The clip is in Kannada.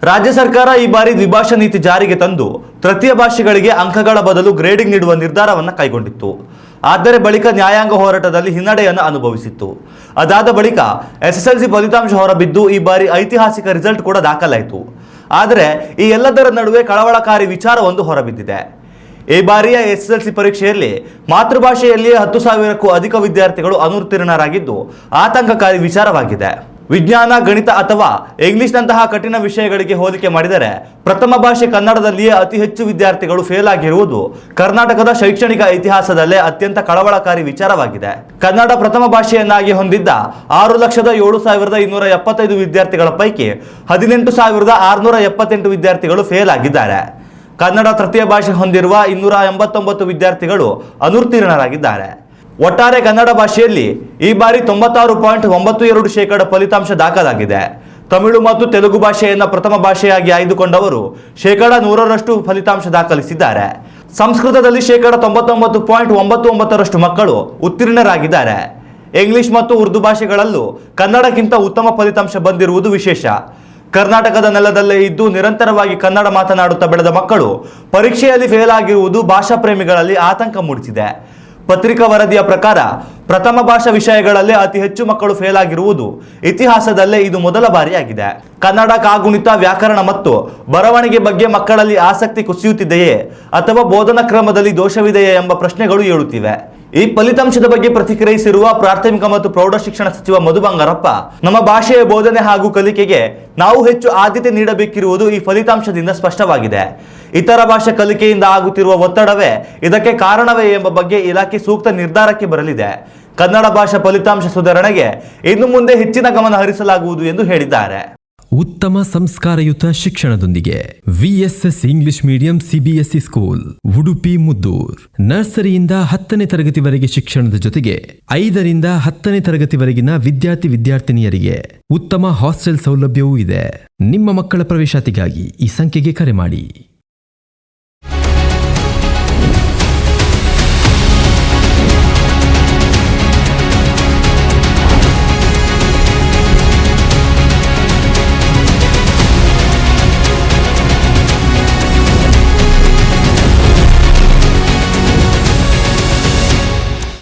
ರಾಜ್ಯ ಸರ್ಕಾರ ಈ ಬಾರಿ ದ್ವಿಭಾಷಾ ನೀತಿ ಜಾರಿಗೆ ತಂದು ತೃತೀಯ ಭಾಷೆಗಳಿಗೆ ಅಂಕಗಳ ಬದಲು ಗ್ರೇಡಿಂಗ್ ನೀಡುವ ನಿರ್ಧಾರವನ್ನು ಕೈಗೊಂಡಿತ್ತು. ಆದರೆ ಬಳಿಕ ನ್ಯಾಯಾಂಗ ಹೋರಾಟದಲ್ಲಿ ಹಿನ್ನಡೆಯನ್ನು ಅನುಭವಿಸಿತ್ತು. ಅದಾದ ಬಳಿಕ ಎಸ್ಎಸ್ಎಲ್ಸಿ ಫಲಿತಾಂಶ ಹೊರಬಿದ್ದು ಈ ಬಾರಿ ಐತಿಹಾಸಿಕ ರಿಸಲ್ಟ್ ಕೂಡ ದಾಖಲಾಯಿತು. ಆದರೆ ಈ ಎಲ್ಲದರ ನಡುವೆ ಕಳವಳಕಾರಿ ವಿಚಾರವೊಂದು ಹೊರಬಿದ್ದಿದೆ. ಈ ಬಾರಿಯ ಎಸ್ಎಸ್ಎಲ್ಸಿ ಪರೀಕ್ಷೆಯಲ್ಲಿ ಮಾತೃಭಾಷೆಯಲ್ಲಿಯೇ 10,000ಕ್ಕೂ ಅಧಿಕ ವಿದ್ಯಾರ್ಥಿಗಳು ಅನುತ್ತೀರ್ಣರಾಗಿದ್ದು ಆತಂಕಕಾರಿ ವಿಚಾರವಾಗಿದೆ. ವಿಜ್ಞಾನ, ಗಣಿತ ಅಥವಾ ಇಂಗ್ಲಿಷ್ನಂತಹ ಕಠಿಣ ವಿಷಯಗಳಿಗೆ ಹೋಲಿಕೆ ಮಾಡಿದರೆ ಪ್ರಥಮ ಭಾಷೆ ಕನ್ನಡದಲ್ಲಿಯೇ ಅತಿ ಹೆಚ್ಚು ವಿದ್ಯಾರ್ಥಿಗಳು ಫೇಲ್ ಆಗಿರುವುದು ಕರ್ನಾಟಕದ ಶೈಕ್ಷಣಿಕ ಇತಿಹಾಸದಲ್ಲೇ ಅತ್ಯಂತ ಕಳವಳಕಾರಿ ವಿಚಾರವಾಗಿದೆ. ಕನ್ನಡ ಪ್ರಥಮ ಭಾಷೆಯನ್ನಾಗಿ ಹೊಂದಿದ್ದ 6,07,275 ವಿದ್ಯಾರ್ಥಿಗಳ ಪೈಕಿ 18,678 ವಿದ್ಯಾರ್ಥಿಗಳು ಫೇಲ್ ಆಗಿದ್ದಾರೆ. ಕನ್ನಡ ತೃತೀಯ ಭಾಷೆ ಹೊಂದಿರುವ 289 ವಿದ್ಯಾರ್ಥಿಗಳು ಅನುತ್ತೀರ್ಣರಾಗಿದ್ದಾರೆ. ಒಟ್ಟಾರೆ ಕನ್ನಡ ಭಾಷೆಯಲ್ಲಿ ಈ ಬಾರಿ 96.92% ಫಲಿತಾಂಶ ದಾಖಲಾಗಿದೆ. ತಮಿಳು ಮತ್ತು ತೆಲುಗು ಭಾಷೆಯನ್ನು ಪ್ರಥಮ ಭಾಷೆಯಾಗಿ ಆಯ್ದುಕೊಂಡವರು 100% ಫಲಿತಾಂಶ ದಾಖಲಿಸಿದ್ದಾರೆ. ಸಂಸ್ಕೃತದಲ್ಲಿ 99.99% ಮಕ್ಕಳು ಉತ್ತೀರ್ಣರಾಗಿದ್ದಾರೆ. ಇಂಗ್ಲಿಷ್ ಮತ್ತು ಉರ್ದು ಭಾಷೆಗಳಲ್ಲೂ ಕನ್ನಡಕ್ಕಿಂತ ಉತ್ತಮ ಫಲಿತಾಂಶ ಬಂದಿರುವುದು ವಿಶೇಷ. ಕರ್ನಾಟಕದ ನೆಲದಲ್ಲೇ ಇದ್ದು ನಿರಂತರವಾಗಿ ಕನ್ನಡ ಮಾತನಾಡುತ್ತಾ ಬೆಳೆದ ಮಕ್ಕಳು ಪರೀಕ್ಷೆಯಲ್ಲಿ ಫೇಲ್ ಆಗಿರುವುದು ಭಾಷಾ ಪ್ರೇಮಿಗಳಲ್ಲಿ ಆತಂಕ ಮೂಡಿಸಿದೆ. ಪತ್ರಿಕಾ ವರದಿಯ ಪ್ರಕಾರ ಪ್ರಥಮ ಭಾಷಾ ವಿಷಯಗಳಲ್ಲೇ ಅತಿ ಹೆಚ್ಚು ಮಕ್ಕಳು ಫೇಲ್ ಆಗಿರುವುದು ಇತಿಹಾಸದಲ್ಲೇ ಇದು ಮೊದಲ ಬಾರಿಯಾಗಿದೆ. ಕನ್ನಡ, ಕಾಗುಣಿತ, ವ್ಯಾಕರಣ ಮತ್ತು ಬರವಣಿಗೆ ಬಗ್ಗೆ ಮಕ್ಕಳಲ್ಲಿ ಆಸಕ್ತಿ ಕುಸಿಯುತ್ತಿದೆಯೇ ಅಥವಾ ಬೋಧನಾ ಕ್ರಮದಲ್ಲಿ ದೋಷವಿದೆಯೇ ಎಂಬ ಪ್ರಶ್ನೆಗಳು ಏಳುತ್ತಿವೆ. ಈ ಫಲಿತಾಂಶದ ಬಗ್ಗೆ ಪ್ರತಿಕ್ರಿಯಿಸಿರುವ ಪ್ರಾಥಮಿಕ ಮತ್ತು ಪ್ರೌಢ ಶಿಕ್ಷಣ ಸಚಿವ ಮಧು ಬಂಗಾರಪ್ಪ, ನಮ್ಮ ಭಾಷೆಯ ಬೋಧನೆ ಹಾಗೂ ಕಲಿಕೆಗೆ ನಾವು ಹೆಚ್ಚು ಆದ್ಯತೆ ನೀಡಬೇಕಿರುವುದು ಈ ಫಲಿತಾಂಶದಿಂದ ಸ್ಪಷ್ಟವಾಗಿದೆ. ಇತರ ಭಾಷೆ ಕಲಿಕೆಯಿಂದ ಆಗುತ್ತಿರುವ ಒತ್ತಡವೇ ಇದಕ್ಕೆ ಕಾರಣವೇ ಎಂಬ ಬಗ್ಗೆ ಇಲಾಖೆ ಸೂಕ್ತ ನಿರ್ಧಾರಕ್ಕೆ ಬರಲಿದೆ. ಕನ್ನಡ ಭಾಷಾ ಫಲಿತಾಂಶ ಸುಧಾರಣೆಗೆ ಇನ್ನು ಮುಂದೆ ಹೆಚ್ಚಿನ ಗಮನ ಹರಿಸಲಾಗುವುದು ಎಂದು ಹೇಳಿದ್ದಾರೆ. ಉತ್ತಮ ಸಂಸ್ಕಾರಯುತ ಶಿಕ್ಷಣದೊಂದಿಗೆ VSS English medium CBSE school Udupi Muddur. ನರ್ಸರಿಯಿಂದ 10ನೇ ತರಗತಿವರೆಗೆ ಶಿಕ್ಷಣದ ಜೊತೆಗೆ 5ರಿಂದ 10ನೇ ತರಗತಿವರೆಗಿನ ವಿದ್ಯಾರ್ಥಿನಿಯರಿಗೆ ಉತ್ತಮ ಹಾಸ್ಟೆಲ್ ಸೌಲಭ್ಯವೂ ಇದೆ. ನಿಮ್ಮ ಮಕ್ಕಳ ಪ್ರವೇಶಾತಿಗಾಗಿ ಈ ಸಂಖ್ಯೆಗೆ ಕರೆ ಮಾಡಿ.